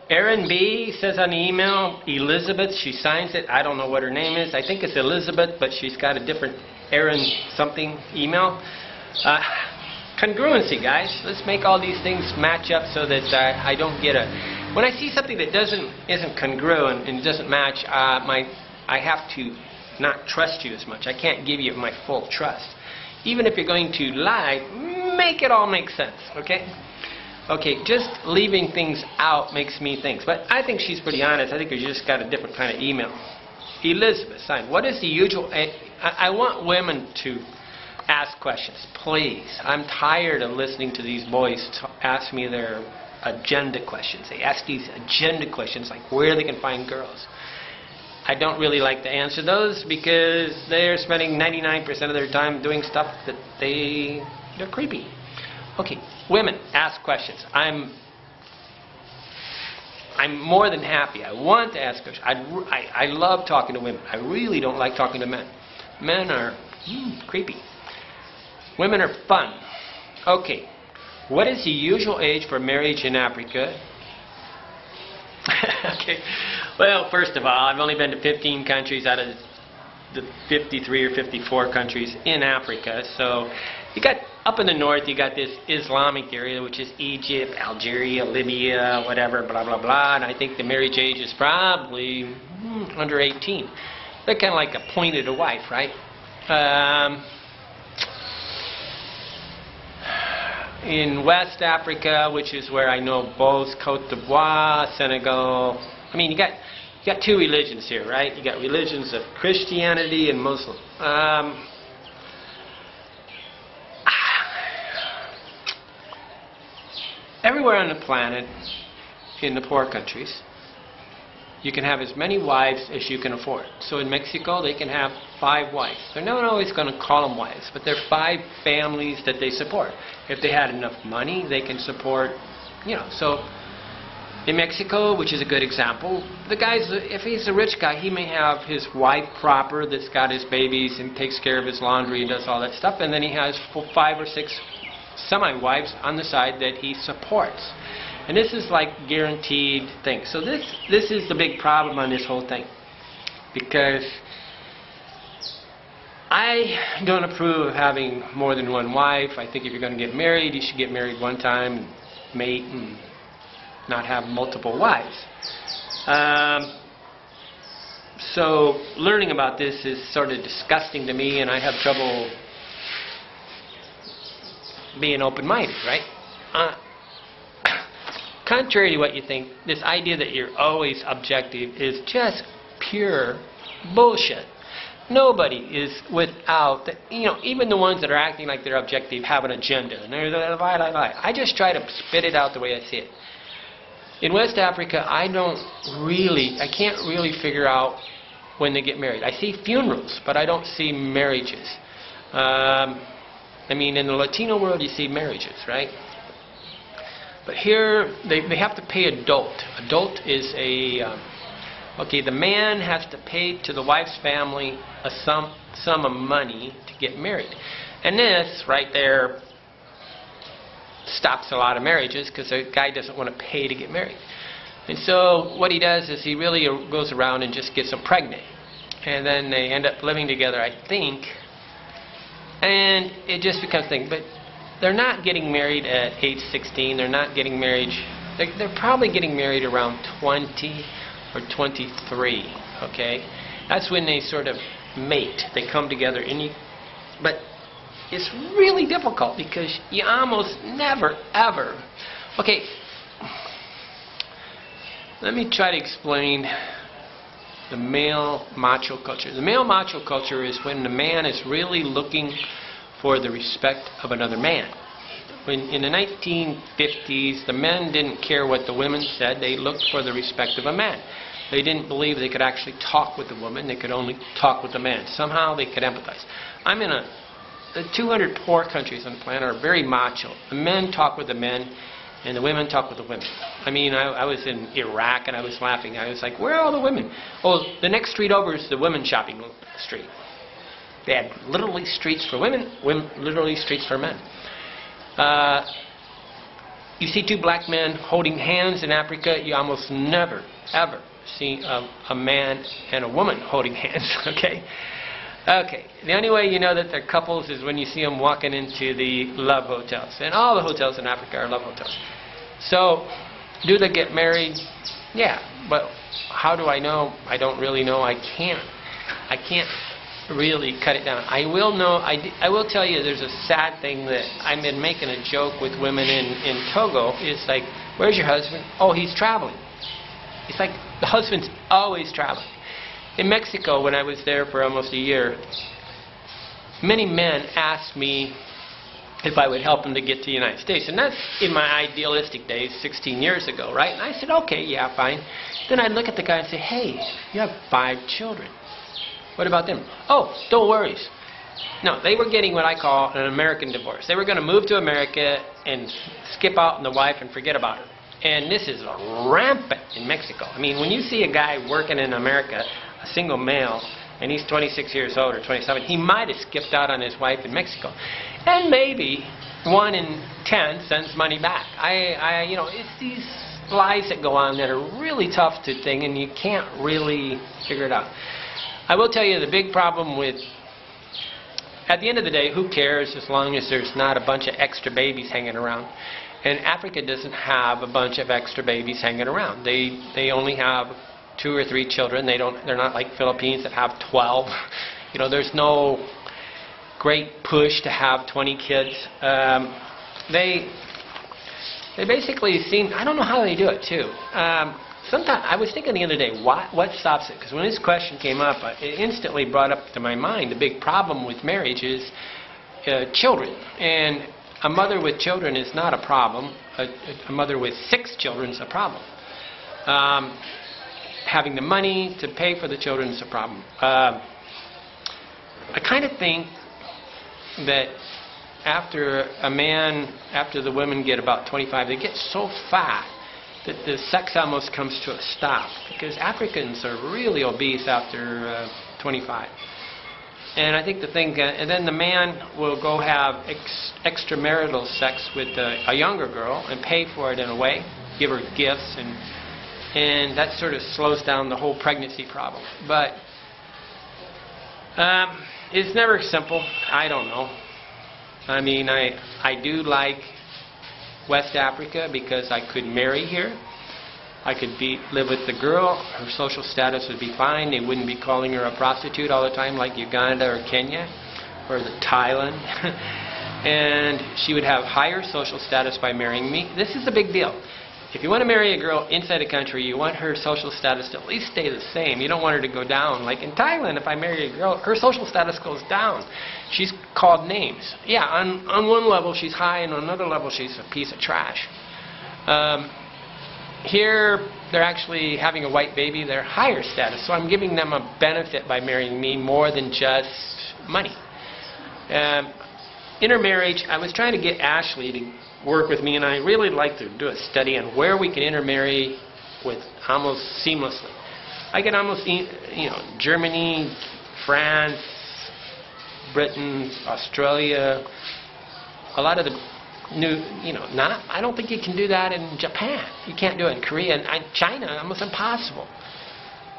Erin B says on the email, Elizabeth, she signs it. I don't know what her name is. I think it's Elizabeth, but she's got a different Erin something email. Congruency, guys. Let's make all these things match up so that I don't get a... When I see something that isn't congruent and doesn't match, I have to not trust you as much. I can't give you my full trust. Even if you're going to lie, make it all make sense, okay? Okay, just leaving things out makes me think. But I think she's pretty honest. I think you just got a different kind of email. Elizabeth, sign. What is the usual... I want women to ask questions, please. I'm tired of listening to these boys ask me their agenda questions. They ask these agenda questions like where they can find girls. I don't really like to answer those because they're spending 99% of their time doing stuff that they're creepy. Okay, women, ask questions. I'm more than happy. I want to ask questions. I love talking to women. I really don't like talking to men. Men are creepy. Women are fun. Okay, what is the usual age for marriage in Africa? Okay, well, first of all, I've only been to 15 countries out of the 53 or 54 countries in Africa. So you got up in the north, you got this Islamic area, which is Egypt, Algeria, Libya, whatever, blah, blah, blah. And I think the marriage age is probably under 18. They're kind of like appointed a wife, right? In West Africa, which is where I know both Cote d'Ivoire, Senegal. I mean, you got two religions here, right? You got religions of Christianity and Muslim. Everywhere on the planet, in the poor countries, you can have as many wives as you can afford. So in Mexico, they can have 5 wives. They're not always going to call them wives, but they're 5 families that they support. If they had enough money, they can support, so in Mexico, which is a good example, the guy's, if he's a rich guy, he may have his wife proper that's got his babies and takes care of his laundry and does all that stuff, and then he has 5 or 6 semi-wives on the side that he supports. And this is like guaranteed thing. So this is the big problem on this whole thing. Because I don't approve of having more than one wife. I think if you're going to get married, you should get married one time, and mate, and not have multiple wives. So learning about this is sort of disgusting to me, and I have trouble being open-minded, right? Contrary to what you think, this idea that you're always objective is just pure bullshit. Nobody is without, even the ones that are acting like they're objective have an agenda. And they're lie. I just try to spit it out the way I see it. In West Africa, I can't really figure out when they get married. I see funerals, but I don't see marriages. I mean, in the Latino world, you see marriages, right? But here, they have to pay a dolt. A dolt is the man has to pay to the wife's family a sum of money to get married. And this, right there, stops a lot of marriages because the guy doesn't want to pay to get married. And so what he does is he really goes around and just gets them pregnant. And then they end up living together, I think. And it just becomes a thing. But they're not getting married at age 16. They're not getting married. They're probably getting married around 20 or 23. Okay, that's when they sort of mate. They come together, but it's really difficult because you almost never ever. Okay, let me try to explain the male macho culture. The male macho culture is when the man is really looking for the respect of another man. In the 1950s, the men didn't care what the women said. They looked for the respect of a man. They didn't believe they could actually talk with the woman. They could only talk with the man. Somehow they could empathize. The 200 poor countries on the planet are very macho. The men talk with the men, and the women talk with the women. I mean, I was in Iraq, and I was laughing. I was like, where are all the women? Oh, the next street over is the women's shopping street. They had literally streets for women, literally streets for men. you see two black men holding hands in Africa, you almost never, ever see a man and a woman holding hands, okay? Okay, the only way you know that they're couples is when you see them walking into the love hotels. And all the hotels in Africa are love hotels. So, do they get married? Yeah, but how do I know? I don't really know. I can't really cut it down. I will know. I will tell you. There's a sad thing that I've been making a joke with women in Togo. It's like, where's your husband? Oh, he's traveling. It's like the husband's always traveling. In Mexico, when I was there for almost a year, many men asked me if I would help them to get to the United States. And that's in my idealistic days, 16 years ago, right? And I said, okay, yeah, fine. Then I'd look at the guy and say, hey, you have 5 children. What about them? Oh, don't worry. No, they were getting what I call an American divorce. They were going to move to America and skip out on the wife and forget about her. And this is rampant in Mexico. I mean, when you see a guy working in America, a single male, and he's 26 years old or 27, he might have skipped out on his wife in Mexico. And maybe 1 in 10 sends money back. You know, it's these lies that go on that are really tough to think, and you can't really figure it out. I will tell you the big problem with, at the end of the day, who cares as long as there's not a bunch of extra babies hanging around. And Africa doesn't have a bunch of extra babies hanging around. They only have 2 or 3 children. They're not like Philippines that have 12. You know, there's no great push to have 20 kids. They basically seem, I don't know how they do it too. Sometimes I was thinking the other day, what stops it? Because when this question came up, it instantly brought up to my mind the big problem with marriage is children. And a mother with children is not a problem. A mother with 6 children is a problem. Having the money to pay for the children is a problem. I kind of think that after the women get about 25, they get so fat that the sex almost comes to a stop, because Africans are really obese after 25. And I think and then the man will go have extramarital sex with a younger girl and pay for it in a way, give her gifts, and that sort of slows down the whole pregnancy problem. But it's never simple. I don't know. I mean, I do like West Africa because I could marry here. I could live with the girl. Her social status would be fine. They wouldn't be calling her a prostitute all the time like Uganda or Kenya or Thailand. And she would have higher social status by marrying me. This is a big deal. If you want to marry a girl inside the country, you want her social status to at least stay the same. You don't want her to go down. Like in Thailand, if I marry a girl, her social status goes down. She's called names. Yeah, on one level she's high, and on another level she's a piece of trash. Here, they're actually having a white baby. They're higher status. So I'm giving them a benefit by marrying me more than just money. Intermarriage, I was trying to get Ashley to work with me, and I really like to do a study on where we can intermarry with almost seamlessly. I can almost, Germany, France, Britain, Australia, a lot of the new, I don't think you can do that in Japan. You can't do it in Korea and China. Almost impossible.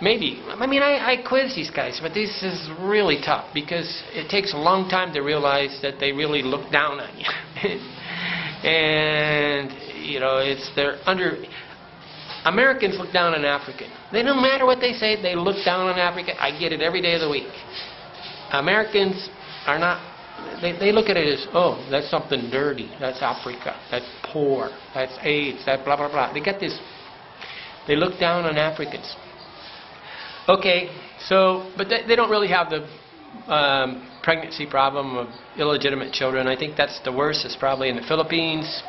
Maybe. I mean, I quiz these guys, but this is really tough because it takes a long time to realize that they really look down on you. And, Americans look down on African. They don't matter what they say, they look down on Africa. I get it every day of the week. Americans are not, they look at it as, oh, that's something dirty. That's Africa. That's poor. That's AIDS. That blah, blah, blah. They get this, they look down on Africans. Okay, so, but they don't really have the pregnancy problem of illegitimate children. I think that's the worst. It's probably in the Philippines,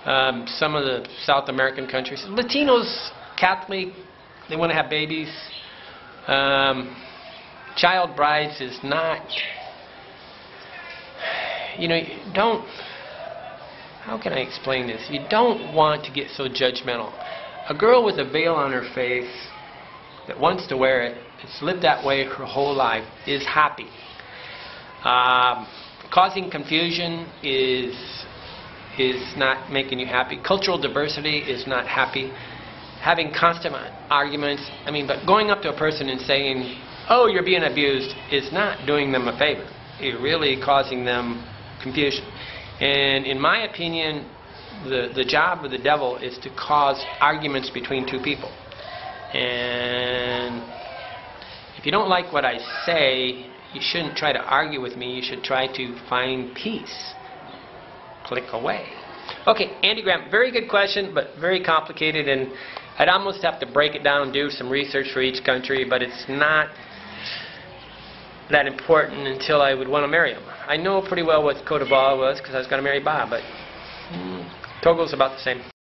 some of the South American countries. Latinos, Catholic, they want to have babies. Child brides is not, don't, how can I explain this? You don't want to get so judgmental. A girl with a veil on her face that wants to wear it, it's lived that way her whole life, is happy. Causing confusion is is not making you happy. Cultural diversity is not happy. Having constant arguments, but going up to a person and saying, oh, you're being abused, is not doing them a favor. You're really causing them confusion. And in my opinion, the job of the devil is to cause arguments between two people. And if you don't like what I say, you shouldn't try to argue with me. You should try to find peace. Click away. Okay, Andy Graham, very good question, but very complicated, and I'd almost have to break it down and do some research for each country, but it's not that important until I would want to marry him. I know pretty well what Cote d'Ivoire was because I was going to marry Bob, but Togo's about the same.